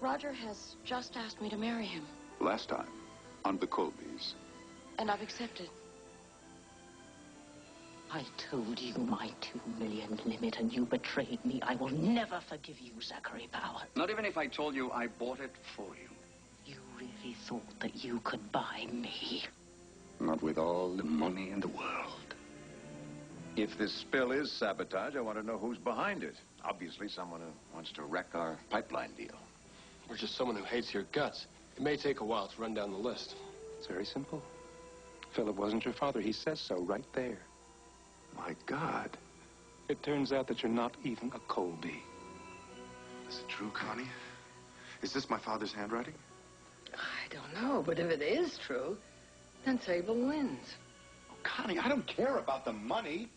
Roger has just asked me to marry him. Last time, on the Colbys. And I've accepted. I told you my 2 million limit, and you betrayed me. I will never forgive you, Zachary Power. Not even if I told you I bought it for you. You really thought that you could buy me? Not with all the money in the world. If this spill is sabotage, I want to know who's behind it. Obviously, someone who wants to wreck our pipeline deal. Or just someone who hates your guts. It may take a while to run down the list. It's very simple. Philip wasn't your father. He says so right there. My God. It turns out that you're not even a Colby. Is it true, Connie? Is this my father's handwriting? I don't know, but if it is true, then Sable wins. Oh, Connie, I don't care about the money.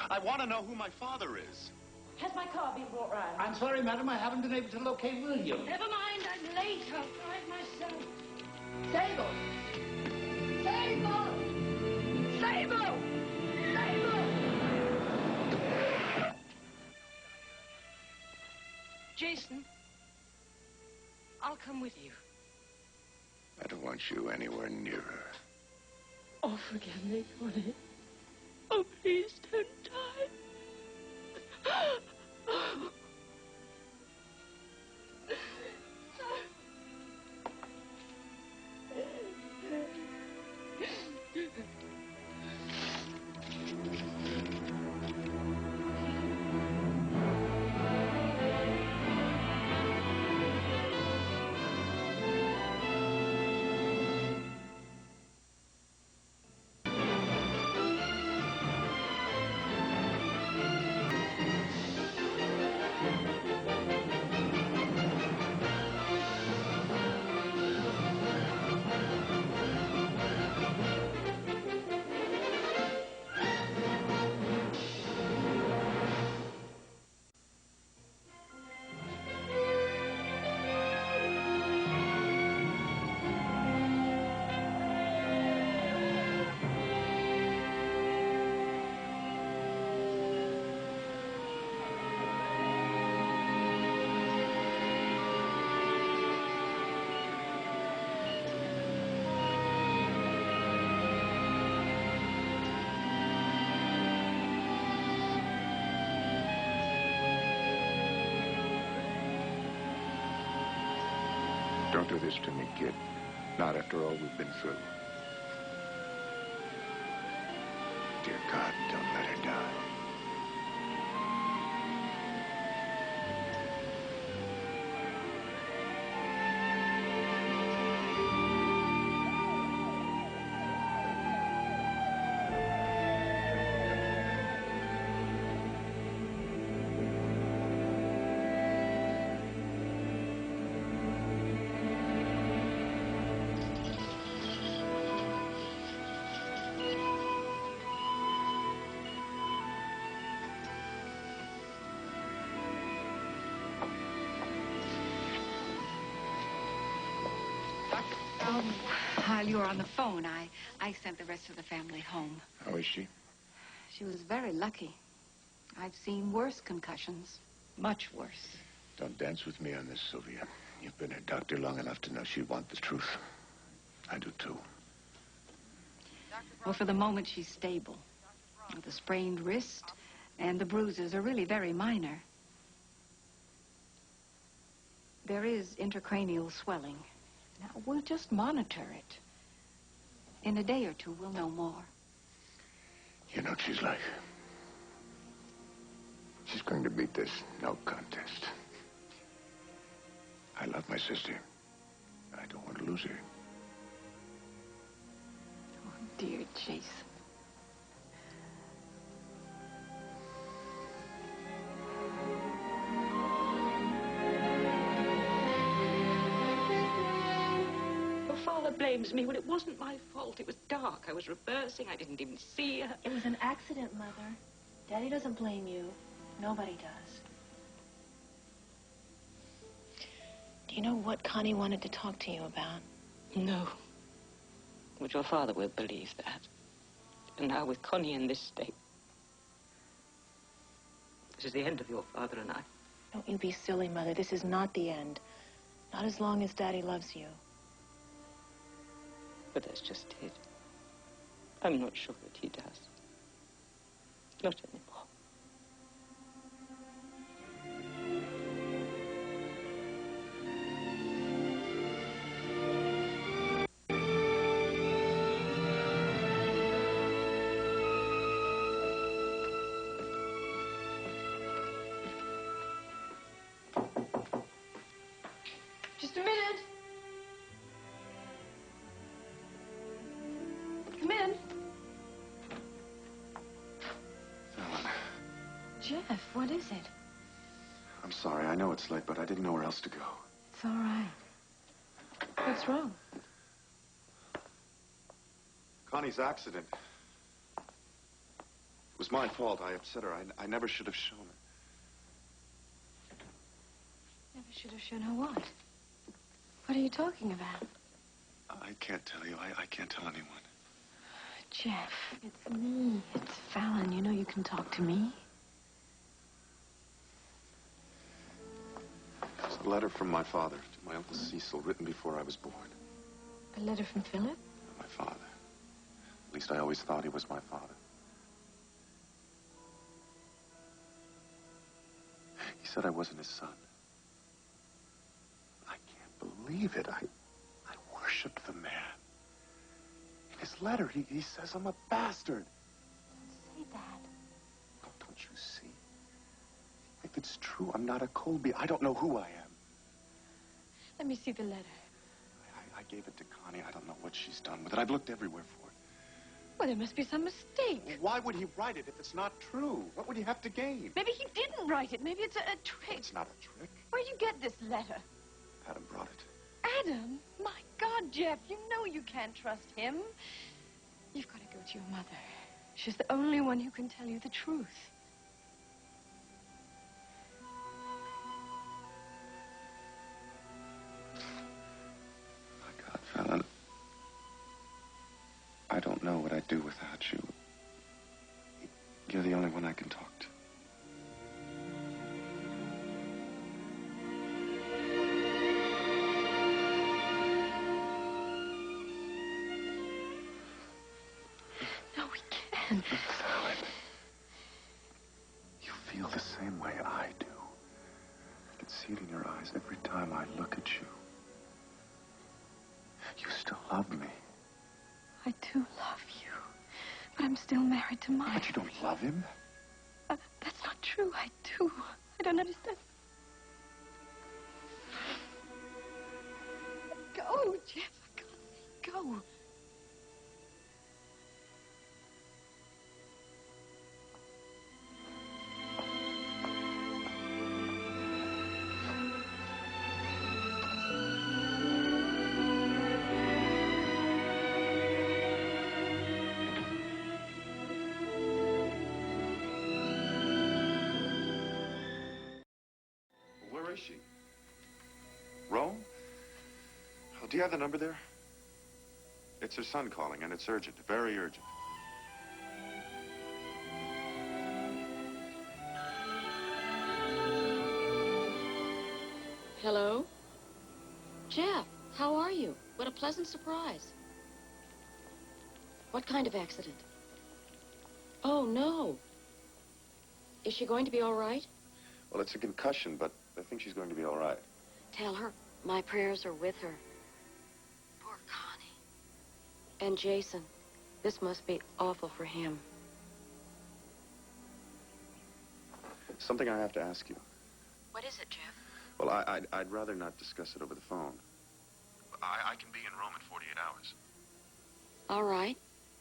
I want to know who my father is. Has my car been brought round? I'm sorry, madam, I haven't been able to locate William. Never mind, I'm late. I'll drive myself. Sable! Sable! Sable! Sable! Jason, I'll come with you. I don't want you anywhere near her. Oh, forgive me, honey. Oh, please don't die. Don't do this to me, kid. Not after all we've been through. Dear God, don't let her die. While you were on the phone, I sent the rest of the family home. How is she? She was very lucky. I've seen worse concussions. Much worse. Don't dance with me on this, Sylvia. You've been her doctor long enough to know she'd want the truth. I do, too. Well, for the moment, she's stable. The sprained wrist and the bruises are really very minor. There is intracranial swelling. Now, we'll just monitor it. In a day or two, we'll know more. You know what she's like. She's going to beat this, no contest. I love my sister. I don't want to lose her. Oh, dear Jason. Father blames me when it wasn't my fault. It was dark. I was reversing. I didn't even see her. It was an accident, Mother. Daddy doesn't blame you. Nobody does. Do you know what Connie wanted to talk to you about? No. But your father will believe that. And now with Connie in this state, this is the end of your father and I. Don't you be silly, Mother. This is not the end. Not as long as Daddy loves you. But that's just it. I'm not sure that he does. Not anymore. Just a minute. Come in. Ellen, Jeff, what is it? I'm sorry. I know it's late, but I didn't know where else to go. It's all right. What's wrong? Connie's accident. It was my fault. I upset her. I never should have shown her. Never should have shown her what? What are you talking about? I can't tell you. I can't tell anyone. Jeff, it's me. It's Fallon. You know you can talk to me. It's a letter from my father to my Uncle Cecil, written before I was born. A letter from Philip? My father. At least I always thought he was my father. He said I wasn't his son. I can't believe it. I worshipped the man. In his letter, he says I'm a bastard. Don't say that. Oh, don't you see? If it's true, I'm not a Colby. I don't know who I am. Let me see the letter. I gave it to Connie. I don't know what she's done with it. I've looked everywhere for it. Well, there must be some mistake. Why would he write it if it's not true? What would he have to gain? Maybe he didn't write it. Maybe it's a trick. It's not a trick. Where'd you get this letter? Adam brought it. Adam? My God, Jeff, you know you can't trust him. You've got to go to your mother. She's the only one who can tell you the truth. My God, Fallon. I don't know what I'd do without you. You're the only one I can talk to. No, we can't. Fallon, you feel the same way I do. I can see it in your eyes every time I look at you. You still love me. I do love you, but I'm still married to Mike. But you don't love him? That's not true. I do. I don't understand. Go, Jeff. For God's sake, go. Where is she? Rome? Oh, do you have the number there? It's her son calling, and it's urgent. Very urgent. Hello? Jeff, how are you? What a pleasant surprise. What kind of accident? Oh, no. Is she going to be all right? Well, it's a concussion, but I think she's going to be all right. Tell her my prayers are with her. Poor Connie. And Jason. This must be awful for him. Something I have to ask you. What is it, Jeff? Well, I'd rather not discuss it over the phone. I can be in Rome in 48 hours. All right.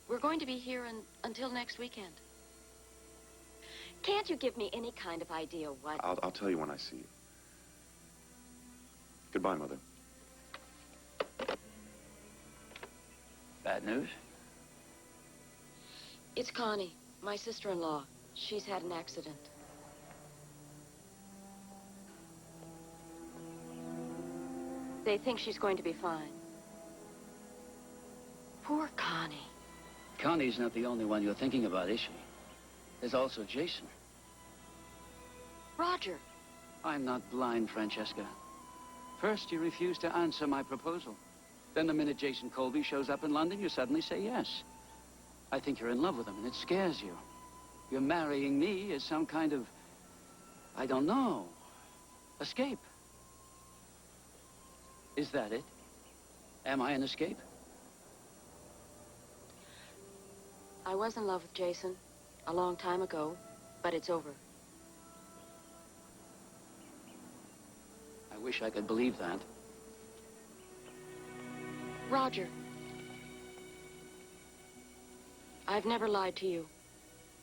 We're going to be here until next weekend. Can't you give me any kind of idea what... I'll tell you when I see you. Goodbye, Mother. Bad news? It's Connie, my sister-in-law. She's had an accident. They think she's going to be fine. Poor Connie. Connie's not the only one you're thinking about, is she? There's also Jason. Roger. I'm not blind, Francesca. First, you refuse to answer my proposal. Then the minute Jason Colby shows up in London, you suddenly say yes. I think you're in love with him, and it scares you. You're marrying me as some kind of, I don't know, escape. Is that it? Am I an escape? I was in love with Jason a long time ago, but it's over. I wish I could believe that. Roger, I've never lied to you.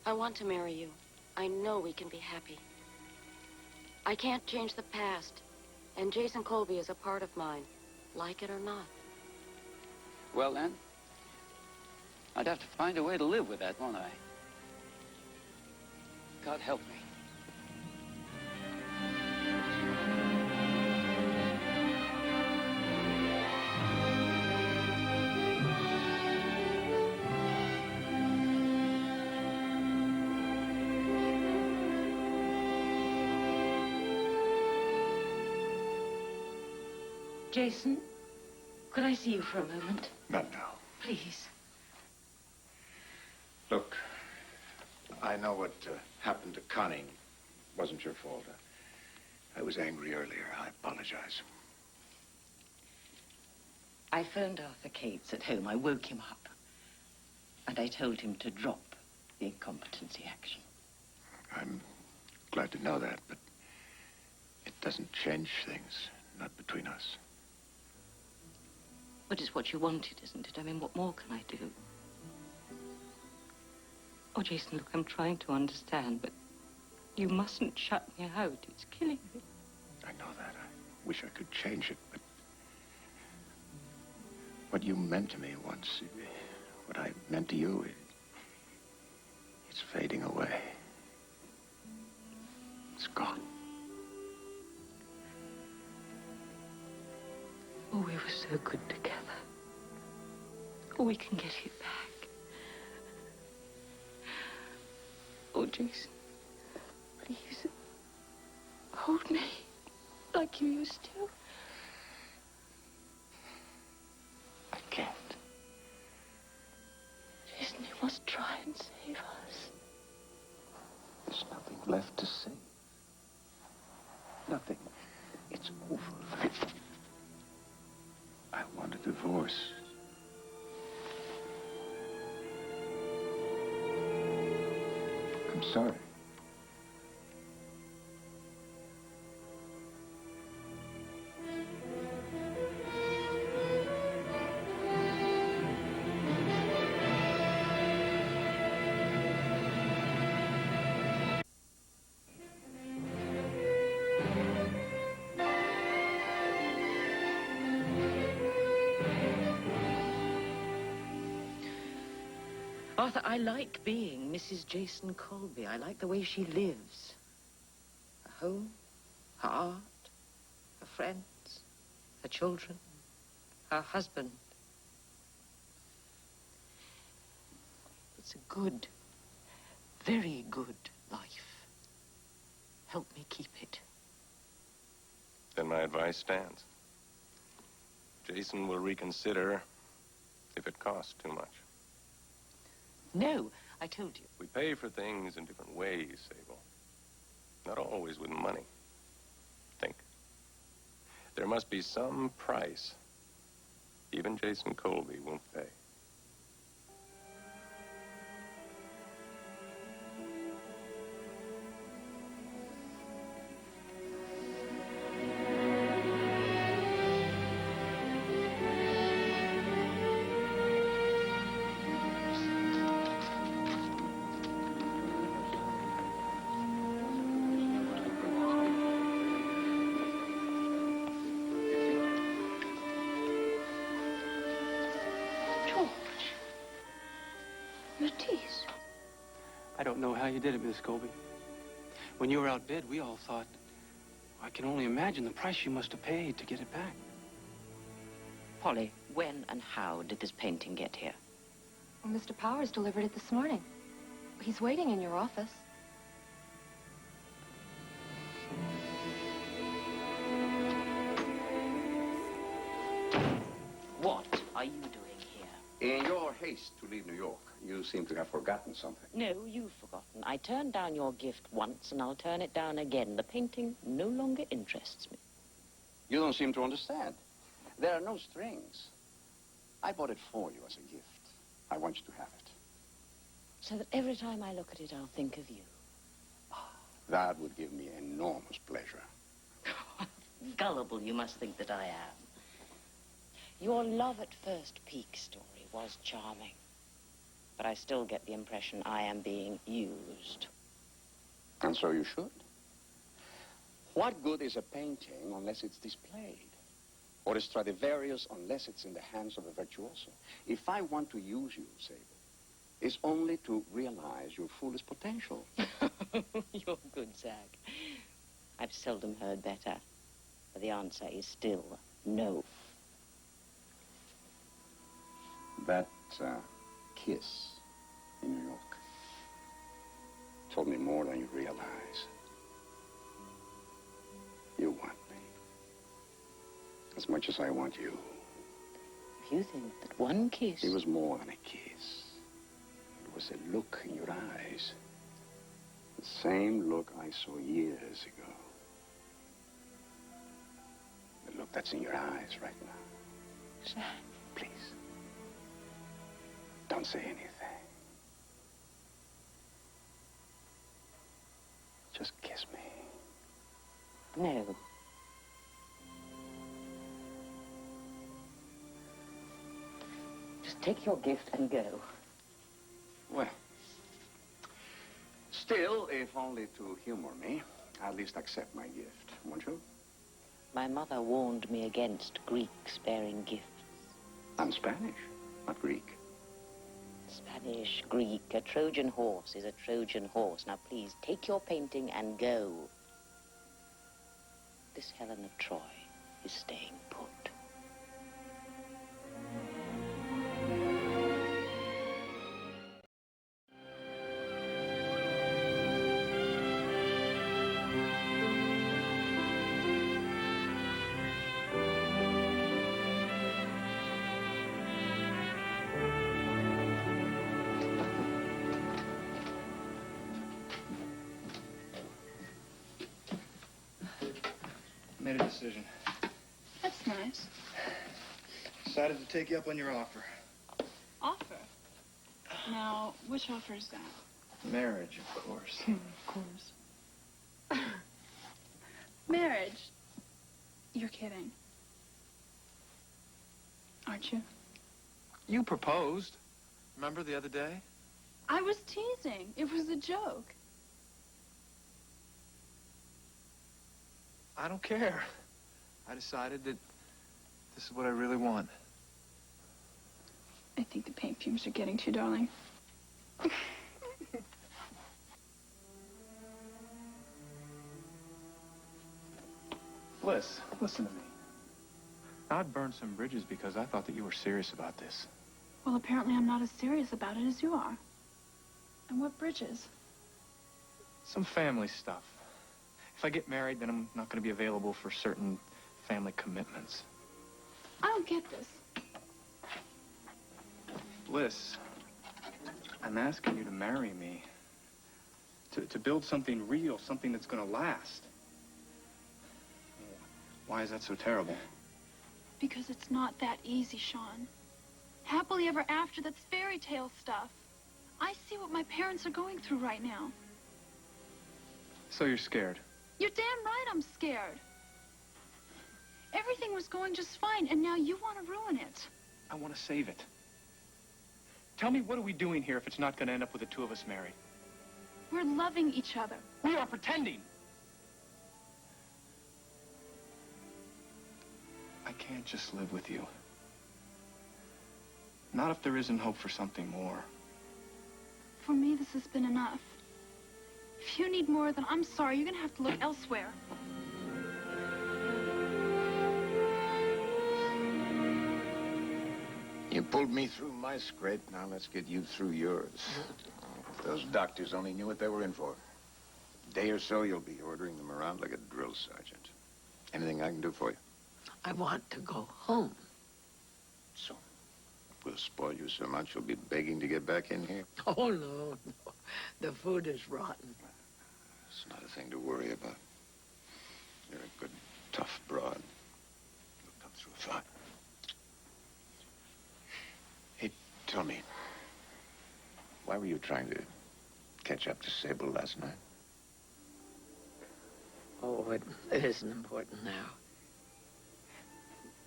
I want to marry you. I know we can be happy. I can't change the past, and Jason Colby is a part of mine, like it or not. Well, then, I'd have to find a way to live with that, won't I? God help me. Jason, could I see you for a moment? Not now. Please. Look, I know what happened to Connie wasn't your fault. I was angry earlier. I apologize. I phoned Arthur Cates at home. I woke him up. And I told him to drop the incompetency action. I'm glad to know that, but it doesn't change things. Not between us. But it's what you wanted, isn't it? I mean, what more can I do? Oh, Jason, look, I'm trying to understand, but you mustn't shut me out. It's killing me. I know that. I wish I could change it, but what you meant to me once, what I meant to you, it's fading away. It's gone. Oh, we were so good together. Oh, we can get it back. Oh, Jason, please, hold me like you used to. I can't. Jason, you must try and save us. There's nothing left to say. Nothing. It's over. I want a divorce. I'm sorry. Arthur, I like being Mrs. Jason Colby. I like the way she lives. Her home, her art, her friends, her children, her husband. It's a good, very good life. Help me keep it. Then my advice stands. Jason will reconsider if it costs too much. No, I told you. We pay for things in different ways, Sable. Not always with money. Think. There must be some price even Jason Colby won't pay. I don't know how you did it, Miss Colby. When you were outbid, we all thought, I can only imagine the price you must have paid to get it back. Polly, when and how did this painting get here? Well, Mr. Powers delivered it this morning. He's waiting in your office. are you doing here? In your haste to leave New York, you seem to have forgotten something. No, you've forgotten. I turned down your gift once, and I'll turn it down again. The painting no longer interests me. You don't seem to understand. There are no strings. I bought it for you as a gift. I want you to have it. So that every time I look at it, I'll think of you. That would give me enormous pleasure. Gullible you must think that I am. Your love at first peak story was charming. But I still get the impression I am being used. And so you should. What good is a painting unless it's displayed? Or a Stradivarius unless it's in the hands of a virtuoso? If I want to use you, Sable, it's only to realize your fullest potential. You're good, Zach. I've seldom heard better. But the answer is still no. That kiss in New York told me more than you realize. You want me as much as I want you. If you think that one kiss... It was more than a kiss. It was a look in your eyes. The same look I saw years ago. The look that's in your eyes right now. Zach. Please. Don't say anything. Just kiss me. No. Just take your gift and go. Well, still, if only to humor me, at least accept my gift, won't you? My mother warned me against Greeks bearing gifts. I'm Spanish, not Greek. Spanish, Greek, a Trojan horse is a Trojan horse. Now, please, take your painting and go. This Helen of Troy is staying put. Made a decision. That's nice. Decided to take you up on your offer. Offer? Now, which offer is that? Marriage, of course. Of course. Marriage? You're kidding. Aren't you? You proposed. Remember the other day? I was teasing. It was a joke. I don't care. I decided that this is what I really want. I think the paint fumes are getting to you, darling. Bliss, listen to me. I'd burned some bridges because I thought that you were serious about this. Well, apparently I'm not as serious about it as you are. And what bridges? Some family stuff. If I get married, then I'm not going to be available for certain family commitments. I don't get this. Bliss, I'm asking you to marry me. To build something real, something that's going to last. Why is that so terrible? Because it's not that easy, Sean. Happily ever after, that's fairy tale stuff. I see what my parents are going through right now. So you're scared? You're damn right I'm scared. Everything was going just fine, and now you want to ruin it. I want to save it. Tell me, what are we doing here if it's not going to end up with the two of us married? We're loving each other. We are pretending. I can't just live with you. Not if there isn't hope for something more. For me, this has been enough. If you need more, then I'm sorry. You're going to have to look elsewhere. You pulled me through my scrape. Now let's get you through yours. If those doctors only knew what they were in for. A day or so, you'll be ordering them around like a drill sergeant. Anything I can do for you? I want to go home. So, We'll spoil you so much you'll be begging to get back in here. Oh, no, no. The food is rotten. It's not a thing to worry about. You're a good, tough broad. You'll come through fine. Hey, tell me, why were you trying to catch up to Sable last night? Oh, it isn't important now.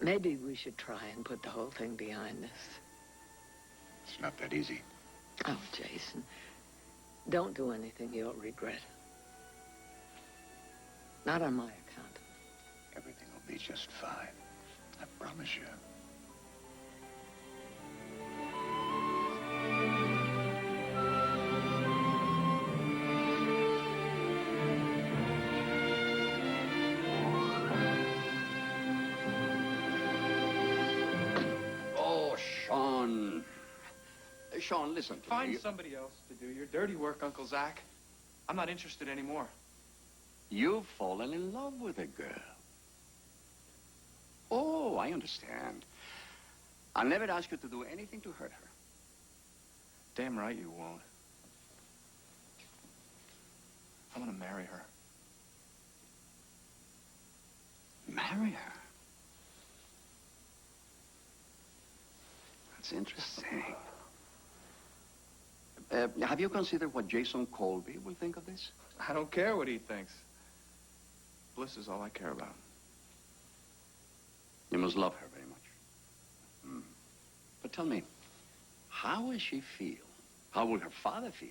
Maybe we should try and put the whole thing behind us. It's not that easy. Oh, Jason, don't do anything you'll regret. Not on my account. Everything will be just fine. I promise you. Oh, Sean. Sean, listen to me. Find somebody else to do your dirty work, Uncle Zach. I'm not interested anymore. You've fallen in love with a girl. Oh, I understand. I'll never ask you to do anything to hurt her. Damn right you won't. I'm gonna marry her. Marry her? That's interesting. Have you considered what Jason Colby will think of this? I don't care what he thinks. Bliss is all I care about. You must love her very much. But tell me, how will she feel? How will her father feel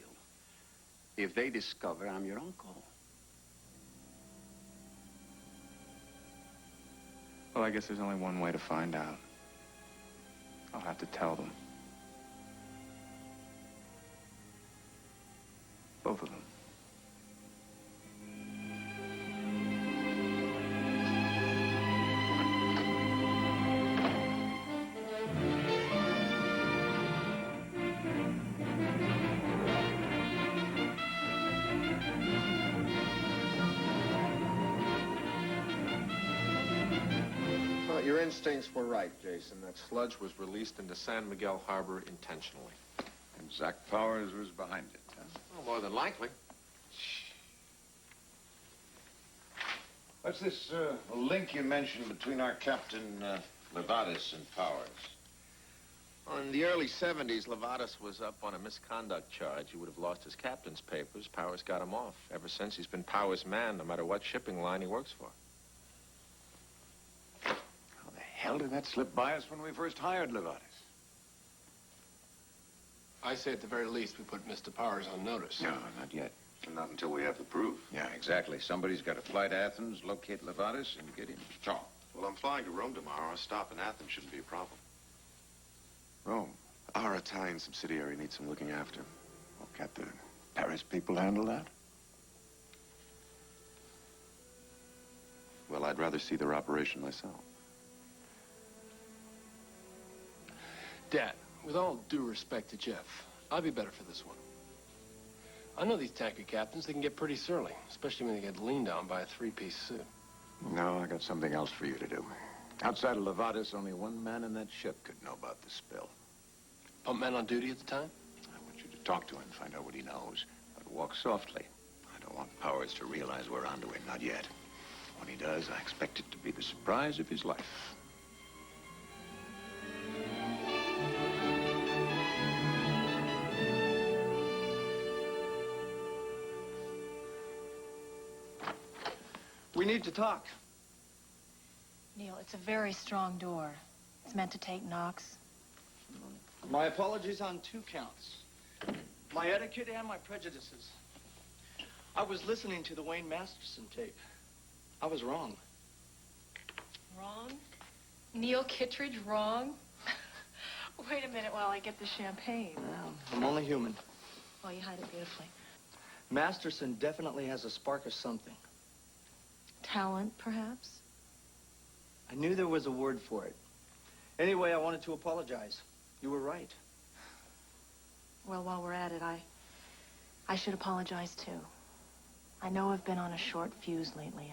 if they discover I'm your uncle? Well, I guess there's only one way to find out. I'll have to tell them. Both of them. Well, your instincts were right, Jason. That sludge was released into San Miguel Harbor intentionally. And Zach Powers was behind it, huh? Well, more than likely. What's this link you mentioned between our Captain Levatas and Powers? Well, in the early 70s, Levatas was up on a misconduct charge. He would have lost his captain's papers. Powers got him off. Ever since, he's been Powers' man, no matter what shipping line he works for. How the hell did that slip by us when we first hired Levatas? I say at the very least we put Mr. Powers on notice. No, not yet. Not until we have the proof. Yeah, exactly. Somebody's got to fly to Athens, locate Levatas, and get him. Talk. Well, I'm flying to Rome tomorrow. A stop in Athens shouldn't be a problem. Rome. Our Italian subsidiary needs some looking after. Well, can't the Paris people handle that? Well, I'd rather see their operation myself. Dad, with all due respect to Jeff, I'll be better for this one. I know these tanker captains, they can get pretty surly, especially when they get leaned on by a three-piece suit. No, I got something else for you to do. Outside of Levatas, only one man in that ship could know about the spill. Pump man on duty at the time? I want you to talk to him, find out what he knows. But walk softly. I don't want Powers to realize we're onto him, not yet. When he does, I expect it to be the surprise of his life. We need to talk. Neil, it's a very strong door. It's meant to take knocks. My apologies on 2 counts. My etiquette and my prejudices. I was listening to the Wayne Masterson tape. I was wrong. Wrong? Neil Kittredge wrong? Wait a minute while I get the champagne. Well, I'm only human. Well, you hide it beautifully. Masterson definitely has a spark of something. Talent, perhaps? I knew there was a word for it. Anyway, I wanted to apologize. You were right. Well, while we're at it, I should apologize, too. I know I've been on a short fuse lately.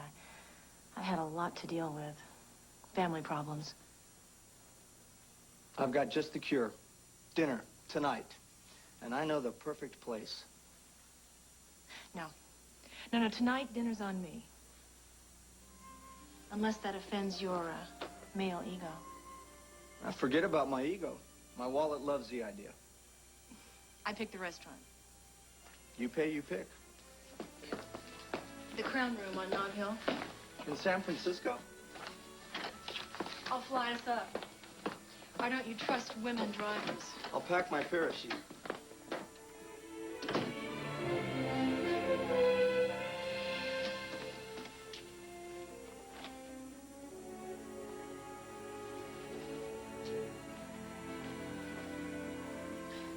I've had a lot to deal with. Family problems. I've got just the cure. Dinner, tonight. And I know the perfect place. No. No, tonight dinner's on me. Unless that offends your male ego. Now forget about my ego. My wallet loves the idea. I picked the restaurant. You pay, you pick. The Crown Room on Nob Hill. In San Francisco? I'll fly us up. Why don't you trust women drivers? I'll pack my parachute.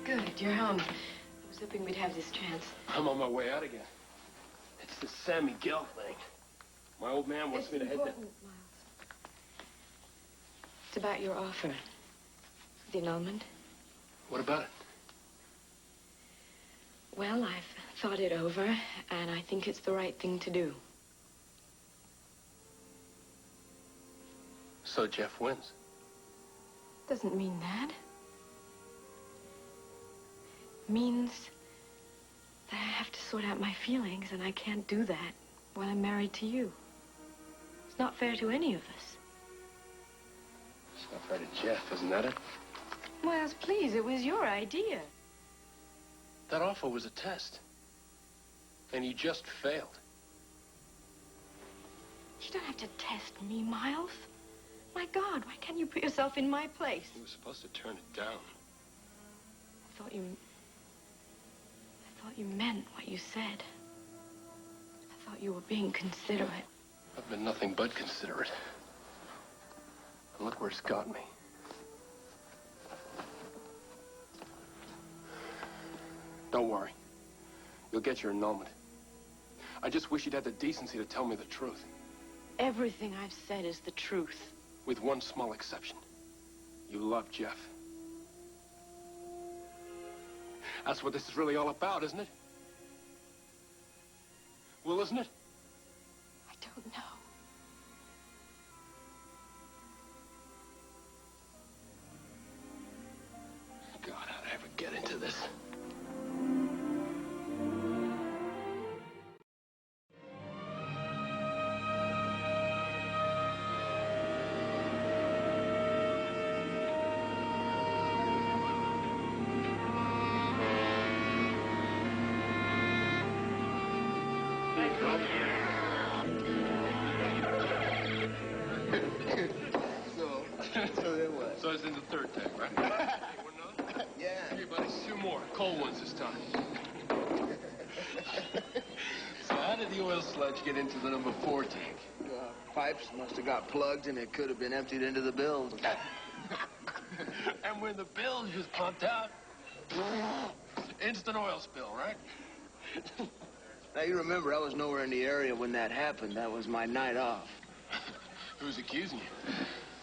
Good, you're home. I was hoping we'd have this chance. I'm on my way out again. It's the San Miguel thing. My old man wants me to head to... Miles. It's about your offer. The annulment. What about it? Well, I've thought it over, and I think it's the right thing to do. So Jeff wins. Doesn't mean that. Means that I have to sort out my feelings, and I can't do that while I'm married to you. It's not fair to any of us. It's not fair to Jeff, isn't that it? Miles, please, it was your idea. That offer was a test. And you just failed. You don't have to test me, Miles. My God, why can't you put yourself in my place? You were supposed to turn it down. I thought you meant what you said. I thought you were being considerate. I've been nothing but considerate. And look where it's got me. Don't worry. You'll get your annulment. I just wish you'd had the decency to tell me the truth. Everything I've said is the truth. With one small exception. You love Jeff. That's what this is really all about, isn't it? Well, isn't it? I don't know. God, how'd I ever get into this? So it's in the third tank, right? Yeah. Hey, buddy, 2 more. Cold ones this time. So how did the oil sludge get into the number 4 tank? Pipes must have got plugged and it could have been emptied into the bilge. And when the bilge was pumped out, instant oil spill, right? Now, you remember, I was nowhere in the area when that happened. That was my night off. Who's accusing you?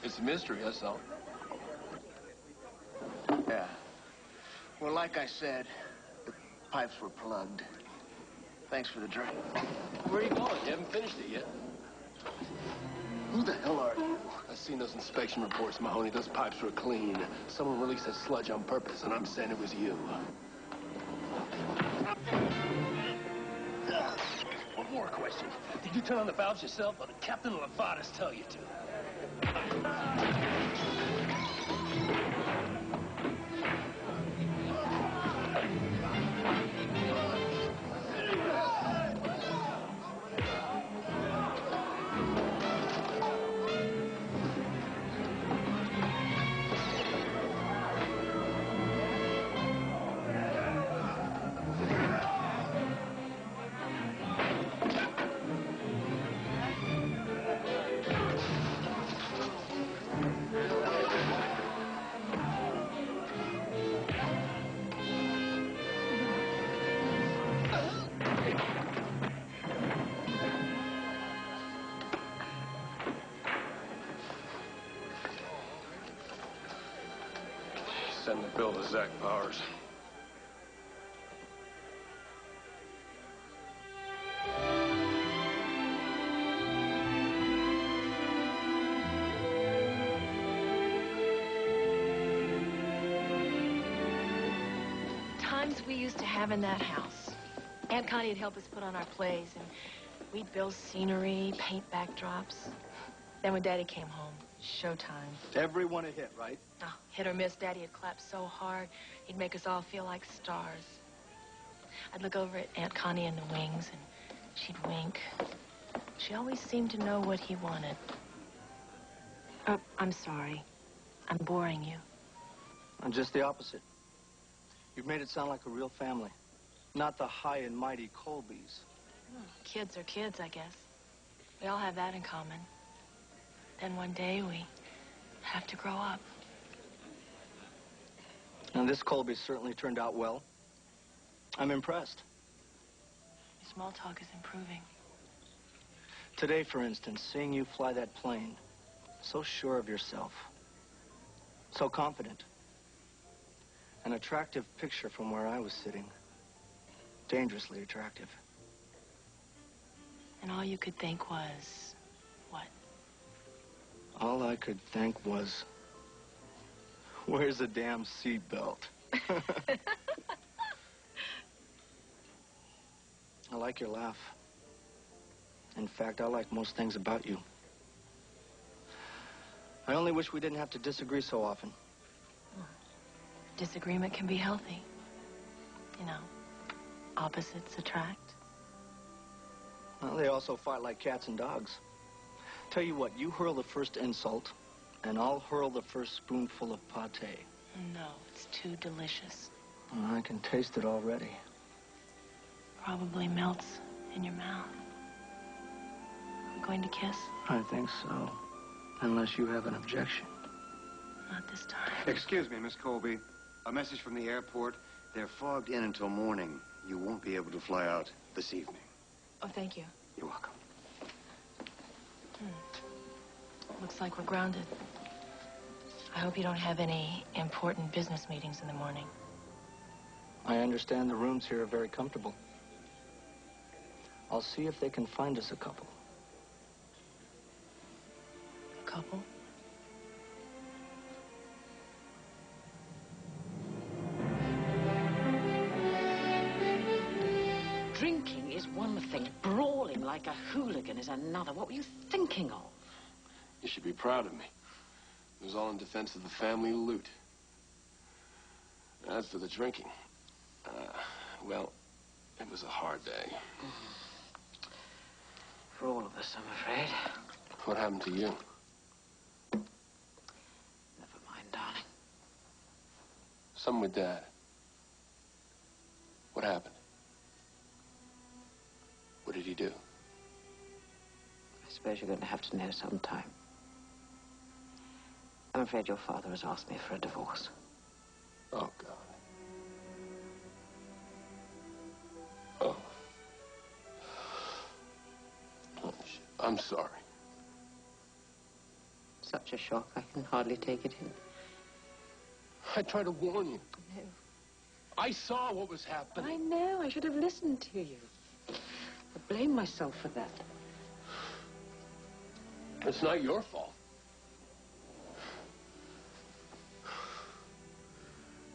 It's a mystery, that's all. Yeah. Well, like I said, the pipes were plugged. Thanks for the drink. Where are you going? You haven't finished it yet. Who the hell are you? I've seen those inspection reports, Mahoney. Those pipes were clean. Someone released that sludge on purpose, and I'm saying it was you. One more question. Did you turn on the valves yourself, or did Captain Levatas tell you to? Send the bill to Zach Powers. times we used to have in that house. Aunt Connie would help us put on our plays, and we'd build scenery, paint backdrops. Then when Daddy came home, showtime. Everyone a hit, right? Oh, hit or miss, Daddy would clap so hard, he'd make us all feel like stars. I'd look over at Aunt Connie in the wings, and she'd wink. She always seemed to know what he wanted. I'm sorry. I'm boring you. I'm just the opposite. You've made it sound like a real family. Not the high and mighty Colbys. Kids are kids, I guess. We all have that in common. Then one day we have to grow up. And this Colby certainly turned out well. I'm impressed. Your small talk is improving. Today, for instance, seeing you fly that plane, so sure of yourself, so confident. An attractive picture from where I was sitting. Dangerously attractive. And all you could think was, what? All I could think was, where's the damn seatbelt? I like your laugh. In fact, I like most things about you. I only wish we didn't have to disagree so often. Disagreement can be healthy. You know, opposites attract. Well, they also fight like cats and dogs. Tell you what, you hurl the first insult, and I'll hurl the first spoonful of pâté. No, it's too delicious. I can taste it already. Probably melts in your mouth. We're going to kiss? I think so. Unless you have an objection. Not this time. Excuse me, Miss Colby. A message from the airport. They're fogged in until morning. You won't be able to fly out this evening. Oh, thank you. You're welcome. Looks like we're grounded. I hope you don't have any important business meetings in the morning. I understand the rooms here are very comfortable. I'll see if they can find us a couple. A couple? Drinking is one thing. Brawling like a hooligan is another. What were you thinking of? You should be proud of me. It was all in defense of the family loot. As for the drinking, well, it was a hard day. For all of us, I'm afraid. What happened to you? Never mind, darling. Something with Dad. What happened? What did he do? I suppose you're going to have to know sometime. I'm afraid your father has asked me for a divorce. Oh, God. Oh. Oh, shit. I'm sorry. Such a shock, I can hardly take it in. I tried to warn you. No. I saw what was happening. I know. I should have listened to you. I blame myself for that. It's not your fault.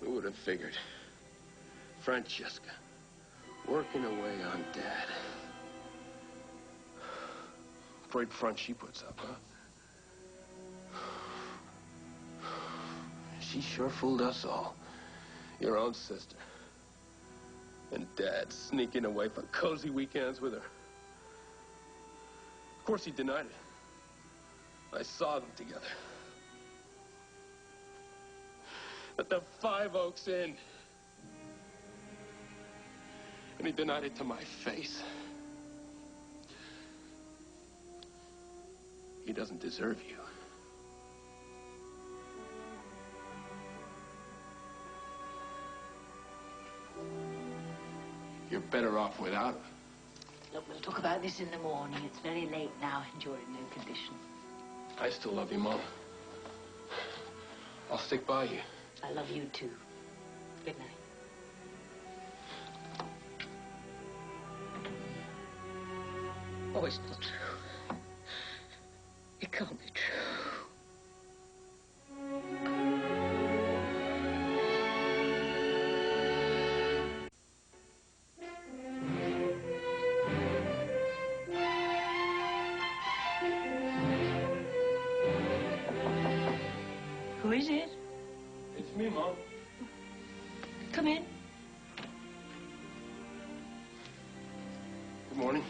Who would have figured? Francesca, working away on Dad. Great front she puts up, huh? She sure fooled us all. Your own sister. And Dad sneaking away for cozy weekends with her. Of course, he denied it. I saw them together. At the 5 Oaks Inn. And he denied it to my face. He doesn't deserve you. You're better off without him. Look, we'll talk about this in the morning. It's very late now and you're in no condition. I still love you, Mom. I'll stick by you. I love you too. Good night. Oh, it's not true. It can't be true. Who is it? It's me, Mom. Come in. Good morning.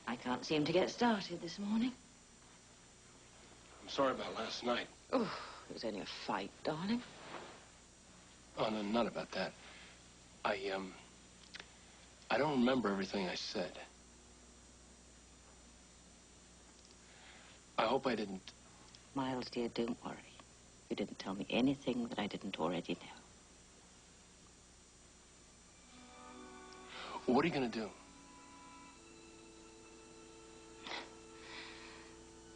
I can't seem to get started this morning. I'm sorry about last night. Oh, it was only a fight, darling. Oh, no, not about that. I don't remember everything I said. I hope I didn't. Miles, dear, don't worry. You didn't tell me anything that I didn't already know. What are you going to do?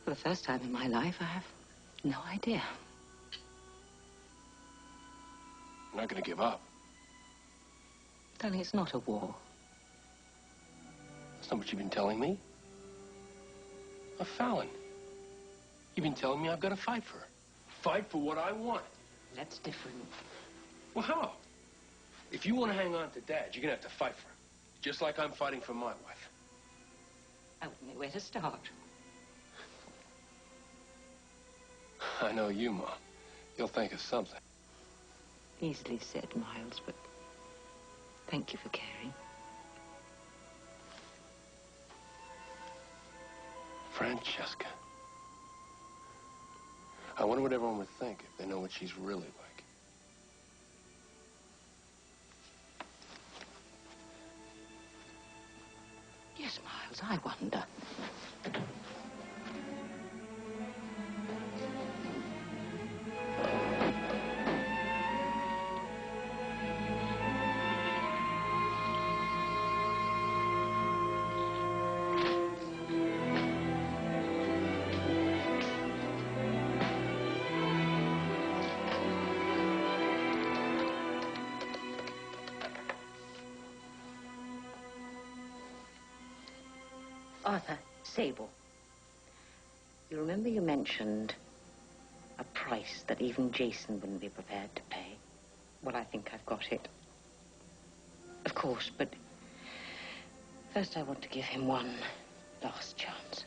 For the first time in my life, I have no idea. You're not going to give up. Darling, it's not a war. That's not what you've been telling me. A Fallon. You've been telling me I've got to fight for her. Fight for what I want. That's different. Well, how? If you want to hang on to Dad, you're going to have to fight for him. Just like I'm fighting for my wife. I wouldn't know where to start. I know you, Mom. You'll think of something. Easily said, Miles, but thank you for caring. Francesca. I wonder what everyone would think if they know what she's really like. Yes, Miles, I wonder. Arthur, Sable. You remember you mentioned a price that even Jason wouldn't be prepared to pay? Well, I think I've got it. Of course, but first I want to give him one last chance.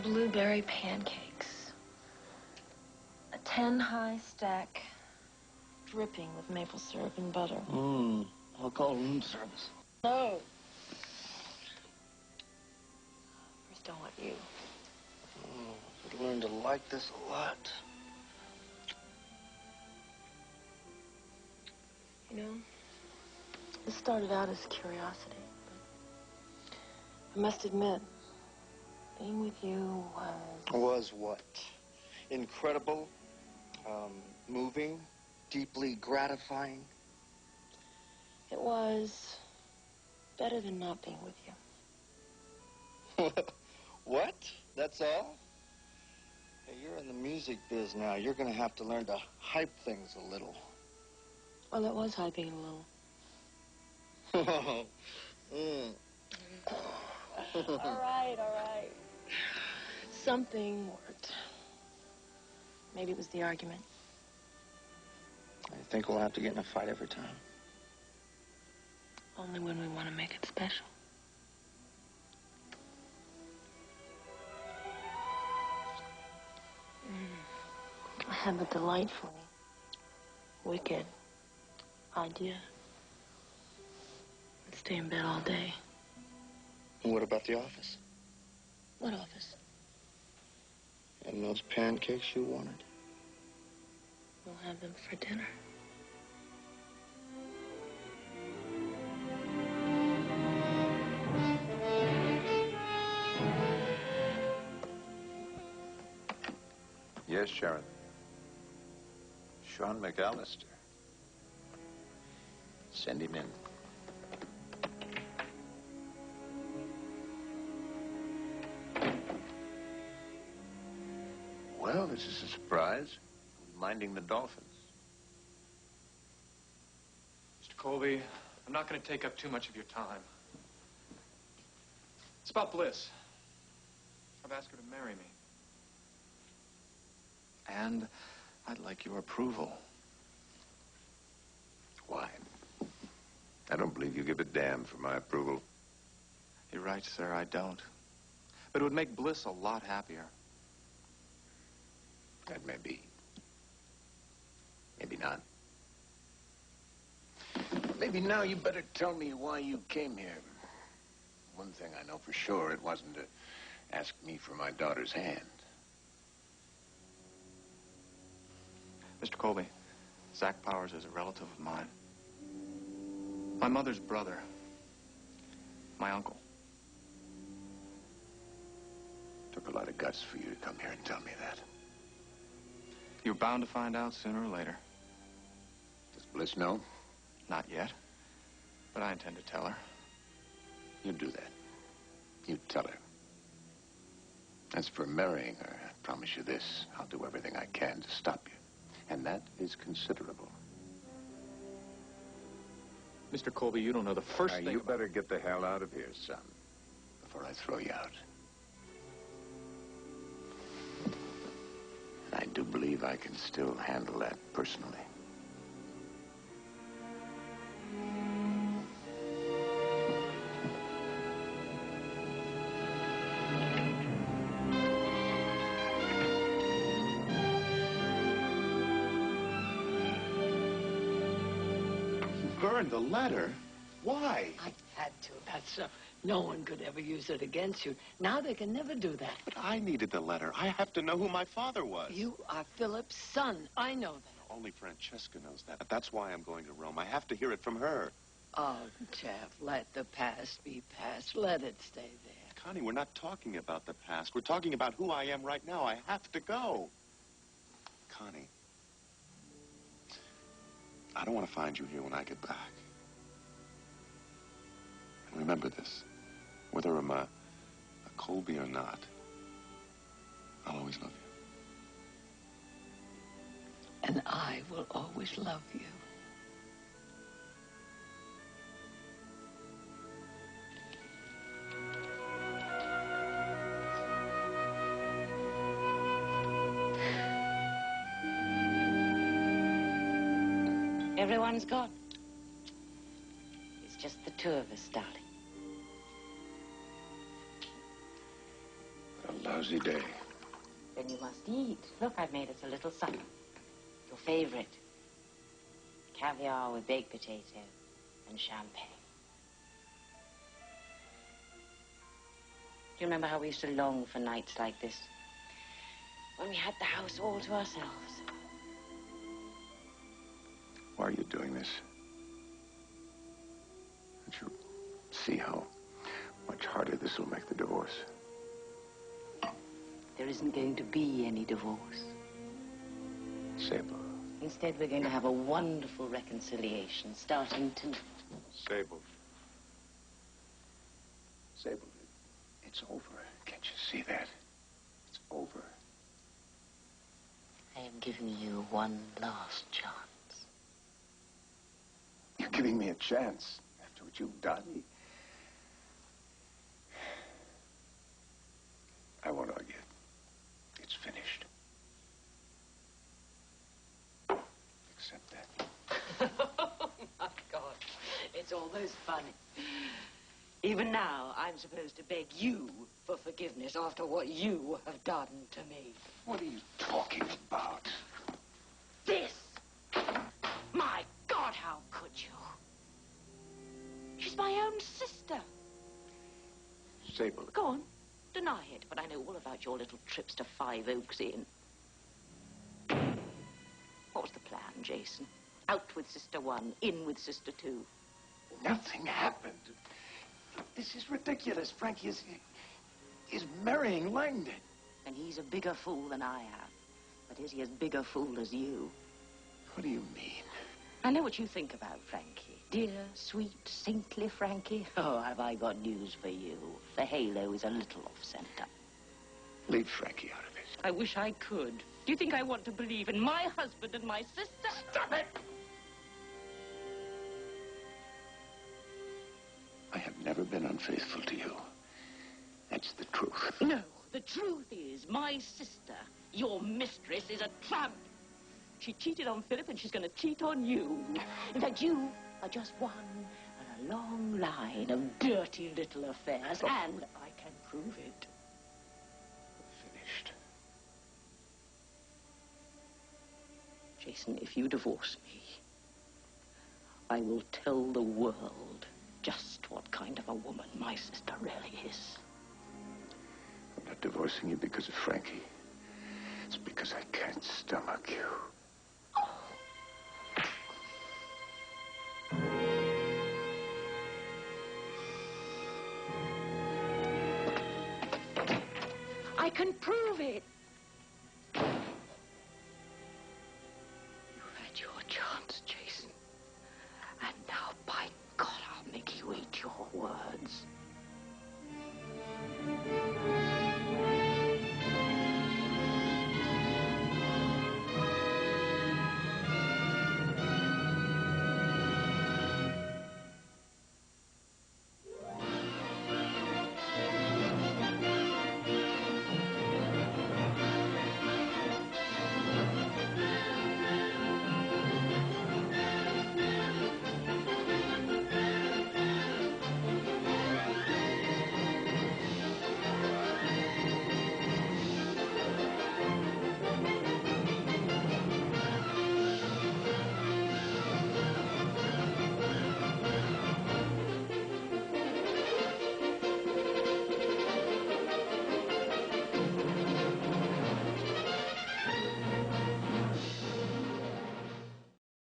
Blueberry pancakes. A 10-high stack, dripping with maple syrup and butter. I'll call room service. No. First, I want you. I've learned to like this a lot. You know, this started out as curiosity, but I must admit, being with you Was what? Incredible, moving, deeply gratifying. It was better than not being with you. What? That's all? Hey, you're in the music biz now. You're going to have to learn to hype things a little. Well, it was hyping it a little. All right. Something worked. Maybe it was the argument. I think we'll have to get in a fight every time. Only when we want to make it special. I had the delightfully wicked idea. I'd stay in bed all day. And what about the office? What office? And those pancakes you wanted? We'll have them for dinner. Yes, Sharon. Sean McAllister. Send him in. Well, this is a surprise. Minding the dolphins. Mr. Colby, I'm not going to take up too much of your time. It's about Bliss. I've asked her to marry me. And I'd like your approval. Why? I don't believe you give a damn for my approval. You're right, sir, I don't. But it would make Bliss a lot happier. That may be. Maybe not. Maybe now you better tell me why you came here. One thing I know for sure, it wasn't to ask me for my daughter's hand. Mr. Colby, Zach Powers is a relative of mine. My mother's brother. My uncle. Took a lot of guts for you to come here and tell me that. You're bound to find out sooner or later. Does Bliss know? Not yet. But I intend to tell her. You do that. You tell her. As for marrying her, I promise you this. I'll do everything I can to stop you. And that is considerable. Mr. Colby, you don't know the first thing. You better get the hell out of here, son, before I throw you out. And I do believe I can still handle that personally. Burned the letter? Why? I had to. That's so no one could ever use it against you. Now they can never do that. But I needed the letter. I have to know who my father was. You are Philip's son. I know that. Only Francesca knows that. That's why I'm going to Rome. I have to hear it from her. Oh, Jeff, let the past be past. Let it stay there. Connie, we're not talking about the past. We're talking about who I am right now. I have to go. Connie, I don't want to find you here when I get back. And remember this. Whether I'm a Colby or not, I'll always love you. And I will always love you. Everyone's gone. It's just the two of us, darling. What a lousy day. Then you must eat. Look, I've made us a little supper. Your favorite. Caviar with baked potato and champagne. Do you remember how we used to long for nights like this? When we had the house all to ourselves. Why are you doing this? Don't you see how much harder this will make the divorce? There isn't going to be any divorce. Sable. Instead, we're going to have a wonderful reconciliation starting tonight. Sable. Sable, it's over. Can't you see that? It's over. I am giving you one last chance. You're giving me a chance after what you've done. I won't argue. It's finished. Accept that. Oh, my God. It's almost funny. Even now, I'm supposed to beg you for forgiveness after what you have done to me. What are you talking about? This! My God, how could you? She's my own sister. Sable. Go on, deny it, but I know all about your little trips to Five Oaks Inn. What was the plan, Jason? Out with Sister 1, in with Sister 2. Nothing happened. This is ridiculous. Frankie is marrying Langdon. And he's a bigger fool than I am. But is he as big a fool as you? What do you mean? I know what you think about Frankie. Dear, sweet, saintly Frankie. Oh, have I got news for you. The halo is a little off-center. Leave Frankie out of this. I wish I could. Do you think I want to believe in my husband and my sister? Stop it! I have never been unfaithful to you. That's the truth. No, the truth is my sister Your mistress is a tramp. She cheated on Philip and she's going to cheat on you. In fact, you are just one in a long line of dirty little affairs, and I can prove it. Finished. Jason, if you divorce me, I will tell the world just what kind of a woman my sister really is. I'm not divorcing you because of Frankie. It's because I can't stomach you. I can prove it.